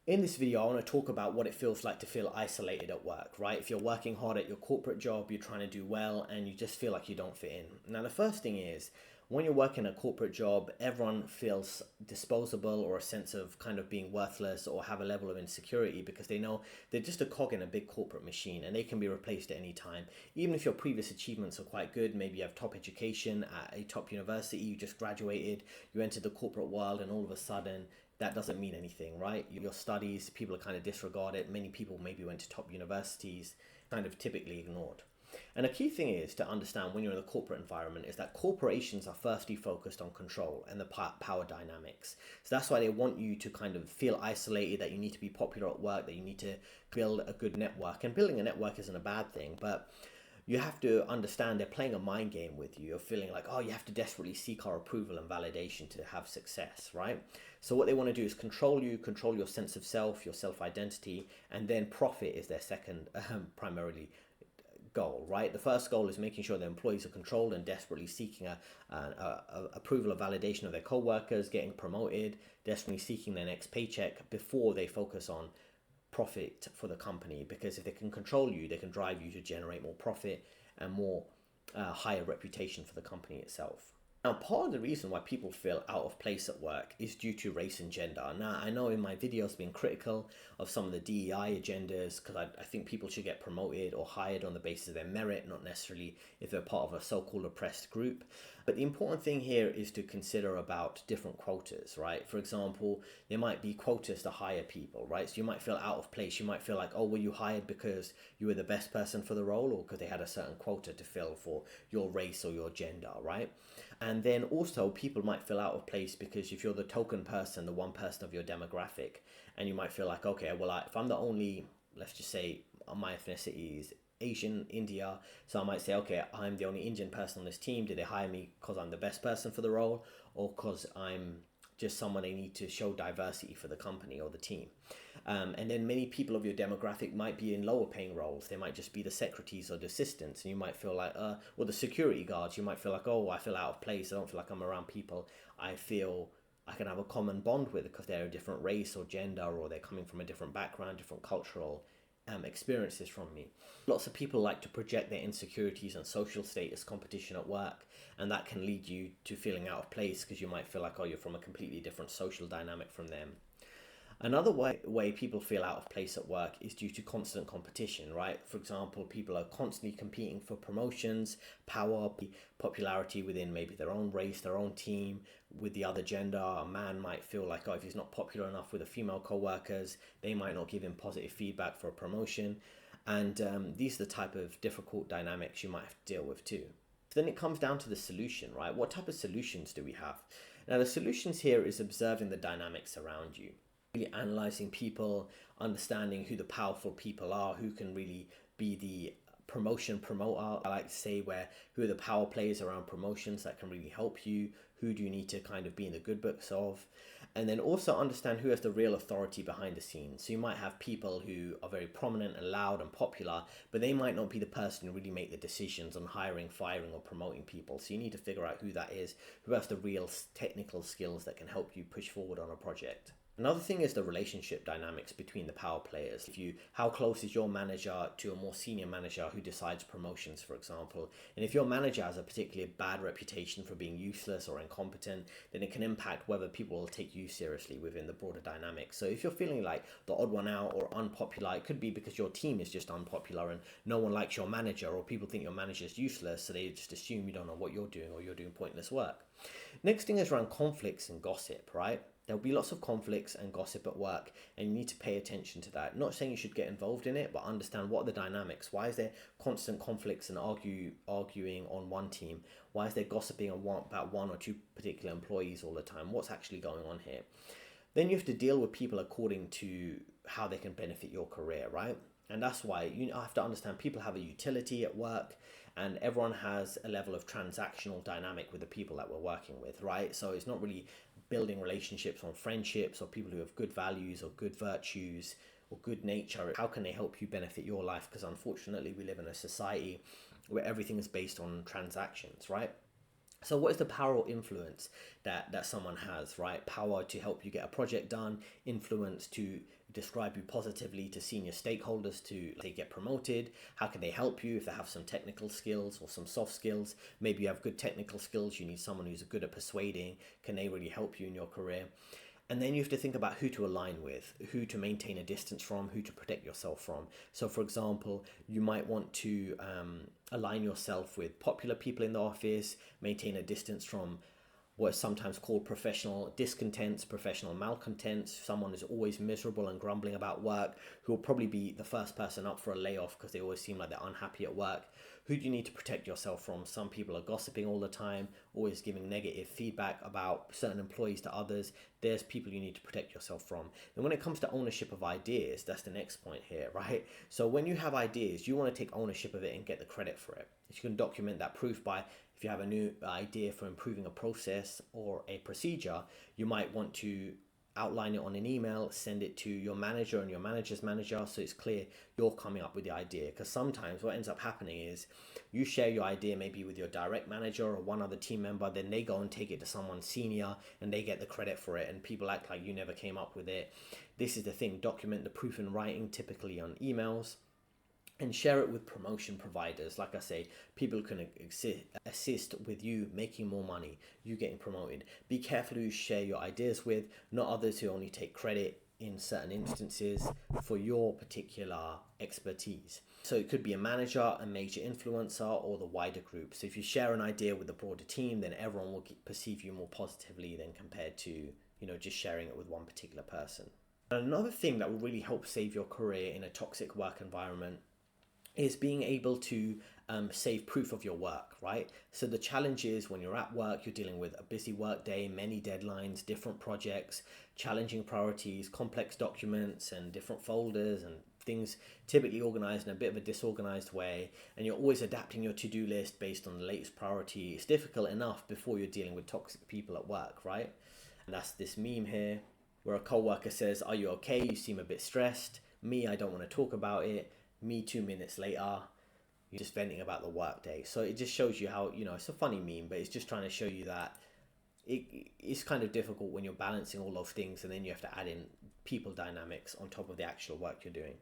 In this video, I want to talk about what it feels like to feel isolated at work, right? If you're working hard at your corporate job, you're trying to do well, and you just feel like you don't fit in. Now, the first thing is, when you're working a corporate job, everyone feels disposable or a sense of kind of being worthless or have a level of insecurity because they know they're just a cog in a big corporate machine and they can be replaced at any time. Even if your previous achievements are quite good, maybe you have top education at a top university, you just graduated, you entered the corporate world, and all of a sudden, that doesn't mean anything, right? Your studies, people are kind of disregarded. Many people maybe went to top universities, kind of typically ignored. And a key thing is to understand when you're in the corporate environment is that corporations are firstly focused on control and the power dynamics. So that's why they want you to kind of feel isolated, that you need to be popular at work, that you need to build a good network. And building a network isn't a bad thing, but you have to understand they're playing a mind game with you. You're feeling like, oh, you have to desperately seek our approval and validation to have success, right? So what they want to do is control you, control your sense of self, your self-identity, and then profit is their second primarily goal, right? The first goal is making sure their employees are controlled and desperately seeking a approval or validation of their co-workers, getting promoted, desperately seeking their next paycheck before they focus on profit for the company, because if they can control you, they can drive you to generate more profit and more higher reputation for the company itself. Now, part of the reason why people feel out of place at work is due to race and gender. Now, I know in my videos I've been critical of some of the DEI agendas because I think people should get promoted or hired on the basis of their merit, not necessarily if they're part of a so-called oppressed group. But the important thing here is to consider about different quotas, right? For example, there might be quotas to hire people, right? So you might feel out of place. You might feel like, oh, were you hired because you were the best person for the role or because they had a certain quota to fill for your race or your gender, right? And then also people might feel out of place because if you're the token person, the one person of your demographic, and you might feel like, okay, well, if I'm the only, let's just say my ethnicity is Asian, India, so I might say, okay, I'm the only Indian person on this team. Did they hire me because I'm the best person for the role or because I'm just someone they need to show diversity for the company or the team? And then many people of your demographic might be in lower paying roles. They might just be the secretaries or the assistants, and you might feel like, or the security guards, you might feel like, oh, I feel out of place. I don't feel like I'm around people I feel I can have a common bond with because they're a different race or gender, or they're coming from a different background, different cultural experiences from me. Lots of people like to project their insecurities and social status competition at work, and that can lead you to feeling out of place because you might feel like, oh, you're from a completely different social dynamic from them. Another way people feel out of place at work is due to constant competition, right? For example, people are constantly competing for promotions, power, popularity within maybe their own race, their own team, with the other gender. A man might feel like, oh, if he's not popular enough with the female co-workers, they might not give him positive feedback for a promotion. And these are the type of difficult dynamics you might have to deal with too. So then it comes down to the solution, right? What type of solutions do we have? Now, the solutions here is observing the dynamics around you. Really analyzing people, understanding who the powerful people are, who can really be the promotion promoter, I like to say, where who are the power players around promotions that can really help you, who do you need to kind of be in the good books of, and then also understand who has the real authority behind the scenes. So you might have people who are very prominent and loud and popular, but they might not be the person who really make the decisions on hiring, firing, or promoting people. So you need to figure out who that is, who has the real technical skills that can help you push forward on a project. Another thing is the relationship dynamics between the power players. How close is your manager to a more senior manager who decides promotions, for example? And if your manager has a particularly bad reputation for being useless or incompetent, then it can impact whether people will take you seriously within the broader dynamics. So if you're feeling like the odd one out or unpopular, it could be because your team is just unpopular and no one likes your manager, or people think your manager is useless, so they just assume you don't know what you're doing or you're doing pointless work. Next thing is around conflicts and gossip, right? There'll be lots of conflicts and gossip at work, and you need to pay attention to that. Not saying you should get involved in it, but understand what are the dynamics. Why is there constant conflicts and arguing on one team? Why is there gossiping about one or two particular employees all the time? What's actually going on here? Then you have to deal with people according to how they can benefit your career, right? And that's why you have to understand people have a utility at work, and everyone has a level of transactional dynamic with the people that we're working with, right? So it's not really building relationships on friendships or people who have good values or good virtues or good nature. How can they help you benefit your life? Because unfortunately, we live in a society where everything is based on transactions, right? So what is the power or influence that someone has, right? Power to help you get a project done, influence to describe you positively to senior stakeholders to they get promoted. How can they help you if they have some technical skills or some soft skills? Maybe you have good technical skills, you need someone who's good at persuading. Can they really help you in your career? And then you have to think about who to align with, who to maintain a distance from, who to protect yourself from. So, for example, you might want to align yourself with popular people in the office, maintain a distance from what is sometimes called professional discontents, professional malcontents, someone who's always miserable and grumbling about work, who will probably be the first person up for a layoff because they always seem like they're unhappy at work. Who do you need to protect yourself from? Some people are gossiping all the time, always giving negative feedback about certain employees to others. There's people you need to protect yourself from. And when it comes to ownership of ideas, that's the next point here, right? So when you have ideas, you want to take ownership of it and get the credit for it. You can document that proof by, if you have a new idea for improving a process or a procedure, you might want to outline it on an email, send it to your manager and your manager's manager so it's clear you're coming up with the idea. Because sometimes what ends up happening is you share your idea maybe with your direct manager or one other team member, then they go and take it to someone senior and they get the credit for it, and people act like you never came up with it. This is the thing, document the proof in writing, typically on emails, and share it with promotion providers. Like I say, people can assist with you making more money, you getting promoted. Be careful who you share your ideas with, not others who only take credit in certain instances for your particular expertise. So it could be a manager, a major influencer, or the wider group. So if you share an idea with the broader team, then everyone will perceive you more positively than compared to, just sharing it with one particular person. Another thing that will really help save your career in a toxic work environment is being able to save proof of your work, right? So the challenge is when you're at work, you're dealing with a busy work day, many deadlines, different projects, challenging priorities, complex documents and different folders and things typically organized in a bit of a disorganized way, and you're always adapting your to-do list based on the latest priority. It's difficult enough before you're dealing with toxic people at work, right? And that's this meme here where a coworker says, "Are you okay? You seem a bit stressed." Me, "I don't want to talk about it." Me, 2 minutes later, you're just venting about the workday. So it just shows you how, it's a funny meme, but it's just trying to show you that it's kind of difficult when you're balancing all those things and then you have to add in people dynamics on top of the actual work you're doing.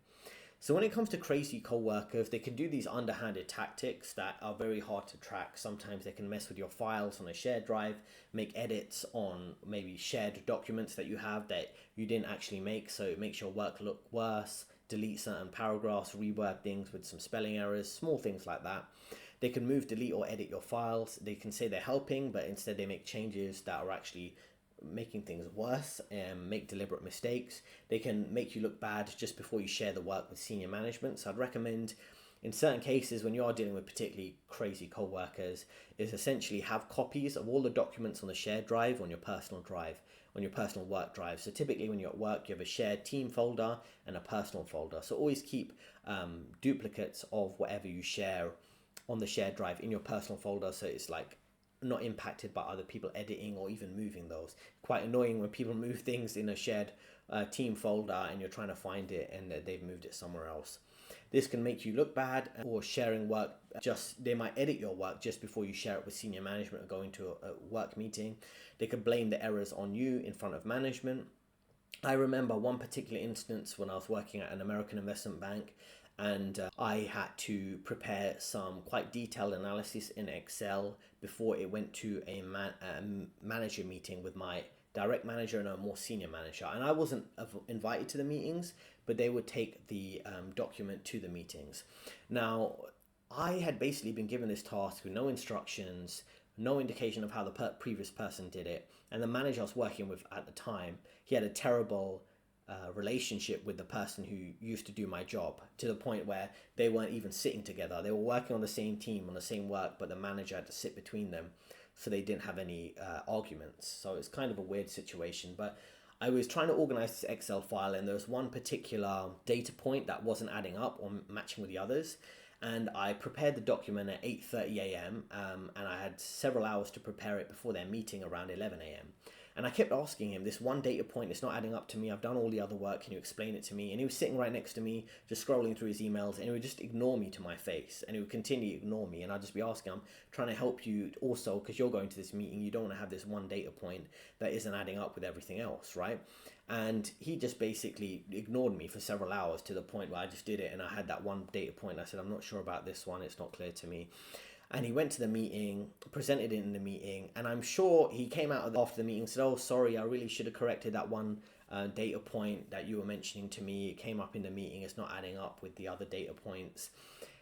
So when it comes to crazy co-workers, they can do these underhanded tactics that are very hard to track. Sometimes they can mess with your files on a shared drive, make edits on maybe shared documents that you have that you didn't actually make, so it makes your work look worse, delete certain paragraphs, reword things with some spelling errors, small things like that. They can move, delete, or edit your files. They can say they're helping, but instead they make changes that are actually making things worse and make deliberate mistakes. They can make you look bad just before you share the work with senior management. So I'd recommend, in certain cases when you are dealing with particularly crazy co-workers, is essentially have copies of all the documents on the shared drive on your personal drive, on your personal work drive. So typically when you're at work, you have a shared team folder and a personal folder. So always keep duplicates of whatever you share on the shared drive in your personal folder, so it's like not impacted by other people editing or even moving those. Quite annoying when people move things in a shared team folder and you're trying to find it and they've moved it somewhere else. This can make you look bad, or sharing work, they might edit your work just before you share it with senior management or go into a work meeting. They could blame the errors on you in front of management. I remember one particular instance when I was working at an American investment bank, and I had to prepare some quite detailed analysis in Excel before it went to a manager meeting with my direct manager and a more senior manager. And I wasn't invited to the meetings, but they would take the document to the meetings. Now, I had basically been given this task with no instructions, no indication of how the previous person did it. And the manager I was working with at the time, he had a terrible relationship with the person who used to do my job, to the point where they weren't even sitting together. They were working on the same team, on the same work, but the manager had to sit between them so they didn't have any arguments. So it's kind of a weird situation. But I was trying to organize this Excel file, and there was one particular data point that wasn't adding up or matching with the others. And I prepared the document at 8:30 a.m. And I had several hours to prepare it before their meeting around 11 a.m. And I kept asking him, this one data point, it's not adding up to me. I've done all the other work. Can you explain it to me? And he was sitting right next to me, just scrolling through his emails, and he would just ignore me to my face. And he would continue to ignore me. And I'd just be asking him, trying to help you also, because you're going to this meeting, you don't want to have this one data point that isn't adding up with everything else, right? And he just basically ignored me for several hours, to the point where I just did it. And I had that one data point. I said, I'm not sure about this one. It's not clear to me. And he went to the meeting, presented it in the meeting, and I'm sure he came out after the meeting and said, oh, sorry, I really should have corrected that one data point that you were mentioning to me. It came up in the meeting, it's not adding up with the other data points.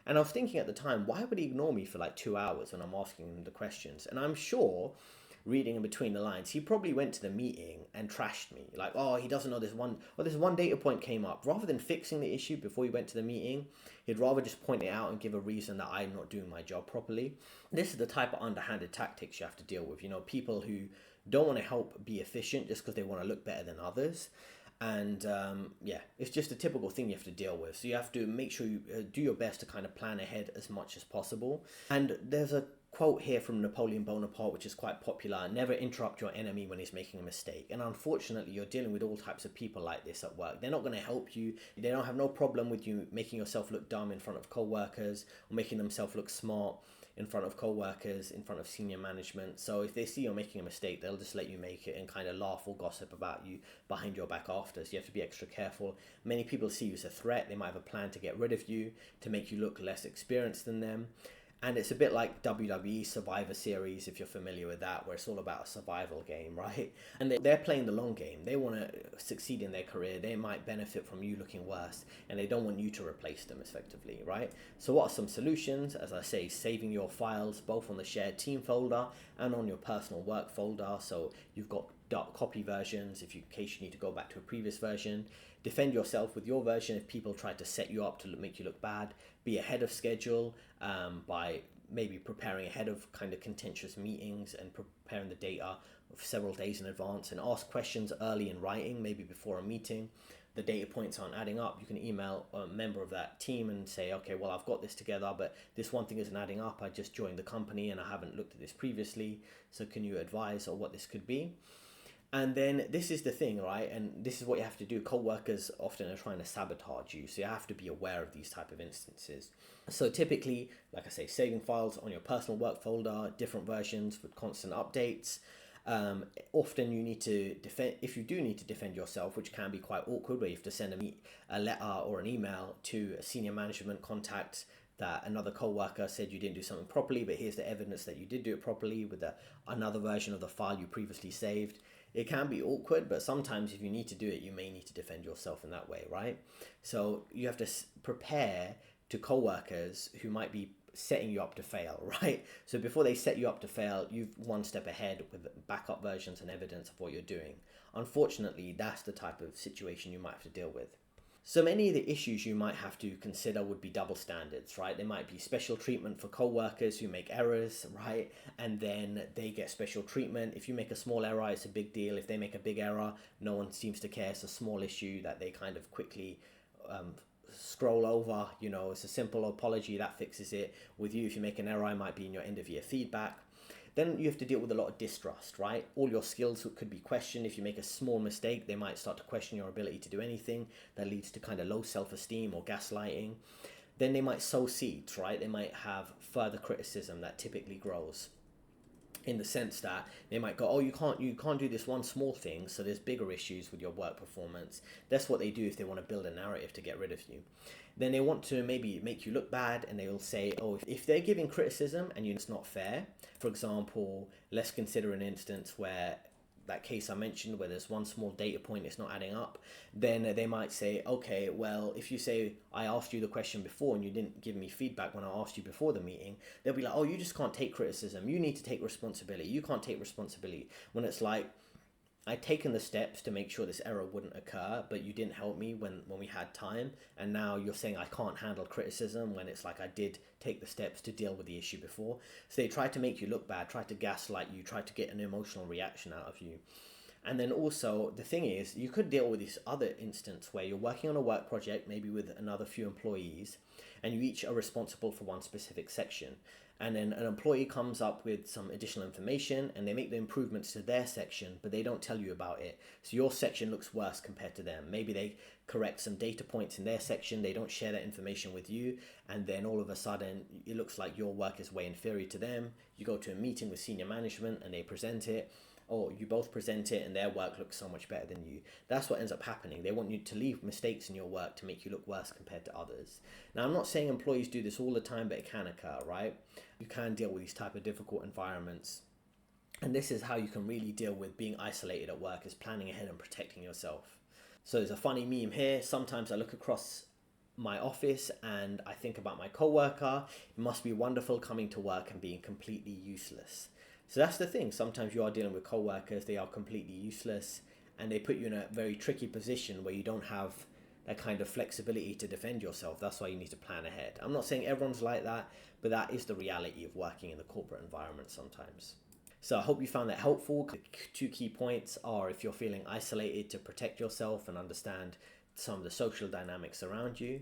And I was thinking at the time, why would he ignore me for like 2 hours when I'm asking him the questions? And I'm sure, reading in between the lines, he probably went to the meeting and trashed me. Like, oh, he doesn't know this one data point came up. Rather than fixing the issue before he went to the meeting, he'd rather just point it out and give a reason that I'm not doing my job properly. This is the type of underhanded tactics you have to deal with. You know, people who don't want to help be efficient just because they want to look better than others. And yeah, it's just a typical thing you have to deal with. So you have to make sure you do your best to kind of plan ahead as much as possible. And there's a quote here from Napoleon Bonaparte, which is quite popular: never interrupt your enemy when he's making a mistake. And unfortunately, you're dealing with all types of people like this at work. They're not going to help you. They don't have no problem with you making yourself look dumb in front of co-workers, or making themselves look smart in front of co-workers, in front of senior management. So if they see you're making a mistake, they'll just let you make it and kind of laugh or gossip about you behind your back after. So you have to be extra careful. Many people see you as a threat. They might have a plan to get rid of you, to make you look less experienced than them. And it's a bit like WWE Survivor Series, if you're familiar with that, where it's all about a survival game, right? And they're playing the long game. They want to succeed in their career. They might benefit from you looking worse, and they don't want you to replace them effectively, right? So what are some solutions? As I say, saving your files both on the shared team folder and on your personal work folder. So you've got dark copy versions in case you need to go back to a previous version. Defend yourself with your version if people try to set you up to make you look bad. Be ahead of schedule by maybe preparing ahead of kind of contentious meetings and preparing the data several days in advance, and ask questions early in writing, maybe before a meeting. The data points aren't adding up, you can email a member of that team and say, okay, well, I've got this together, but this one thing isn't adding up. I just joined the company and I haven't looked at this previously. So can you advise on what this could be? And then this is the thing, right? And this is what you have to do. Co-workers often are trying to sabotage you. So you have to be aware of these type of instances. So typically, like I say, saving files on your personal work folder, different versions with constant updates. Often you need to defend, if you do need to defend yourself, which can be quite awkward, where you have to send a letter or an email to a senior management contact that another co-worker said you didn't do something properly, but here's the evidence that you did do it properly with another version of the file you previously saved. It can be awkward, but sometimes if you need to do it, you may need to defend yourself in that way, right? So you have to prepare to co-workers who might be setting you up to fail, right? So before they set you up to fail, you've one step ahead with backup versions and evidence of what you're doing. Unfortunately, that's the type of situation you might have to deal with. So many of the issues you might have to consider would be double standards, right? There might be special treatment for co-workers who make errors, right? And then they get special treatment. If you make a small error, it's a big deal. If they make a big error, no one seems to care. It's a small issue that they kind of quickly scroll over. You know, it's a simple apology that fixes it. With you, if you make an error, it might be in your end of year feedback. Then you have to deal with a lot of distrust, right? All your skills could be questioned. If you make a small mistake, they might start to question your ability to do anything. That leads to kind of low self-esteem or gaslighting. Then they might sow seeds, right? They might have further criticism that typically grows, in the sense that they might go, oh, you can't do this one small thing, so there's bigger issues with your work performance. That's what they do if they want to build a narrative to get rid of you. Then they want to maybe make you look bad, and they will say, oh, if they're giving criticism and it's not fair, for example, let's consider an instance where that case I mentioned where there's one small data point, it's not adding up, then they might say, okay, well, if you say I asked you the question before and you didn't give me feedback when I asked you before the meeting, they'll be like, oh, you just can't take criticism. You need to take responsibility. You can't take responsibility. When it's like, I'd taken the steps to make sure this error wouldn't occur, but you didn't help me when we had time. And now you're saying I can't handle criticism when it's like I did take the steps to deal with the issue before. So they try to make you look bad, try to gaslight you, try to get an emotional reaction out of you. And then also the thing is, you could deal with this other instance where you're working on a work project, maybe with another few employees, and you each are responsible for one specific section. And then an employee comes up with some additional information and they make the improvements to their section, but they don't tell you about it. So your section looks worse compared to them. Maybe they correct some data points in their section, they don't share that information with you, and then all of a sudden it looks like your work is way inferior to them. You go to a meeting with senior management and they present it, or you both present it and their work looks so much better than you. That's what ends up happening. They want you to leave mistakes in your work to make you look worse compared to others. Now, I'm not saying employees do this all the time, but it can occur, right? You can deal with these type of difficult environments. And this is how you can really deal with being isolated at work, is planning ahead and protecting yourself. So there's a funny meme here. Sometimes I look across my office and I think about my coworker. It must be wonderful coming to work and being completely useless. So that's the thing. Sometimes you are dealing with co-workers, they are completely useless and they put you in a very tricky position where you don't have that kind of flexibility to defend yourself. That's why you need to plan ahead. I'm not saying everyone's like that, but that is the reality of working in the corporate environment sometimes. So I hope you found that helpful. The two key points are, if you're feeling isolated, to protect yourself and understand some of the social dynamics around you.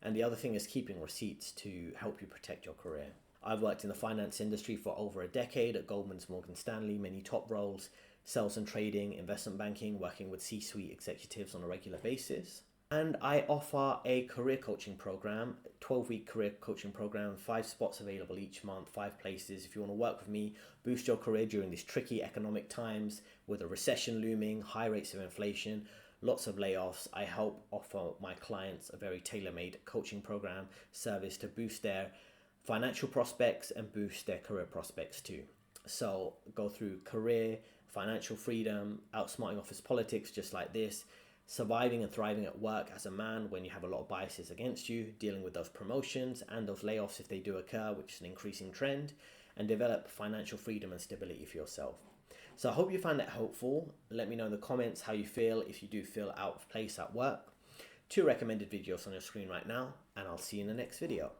And the other thing is keeping receipts to help you protect your career. I've worked in the finance industry for over a decade at Goldman Sachs, Morgan Stanley, many top roles, sales and trading, investment banking, working with C-suite executives on a regular basis. And I offer a career coaching program, 12-week career coaching program, 5 spots available each month, 5 places. If you want to work with me, boost your career during these tricky economic times with a recession looming, high rates of inflation, lots of layoffs, I help offer my clients a very tailor-made coaching program service to boost their financial prospects and boost their career prospects too. So go through career, financial freedom, outsmarting office politics just like this, surviving and thriving at work as a man when you have a lot of biases against you, dealing with those promotions and those layoffs if they do occur, which is an increasing trend, and develop financial freedom and stability for yourself. So I hope you found that helpful. Let me know in the comments how you feel if you do feel out of place at work. 2 recommended videos on your screen right now, and I'll see you in the next video.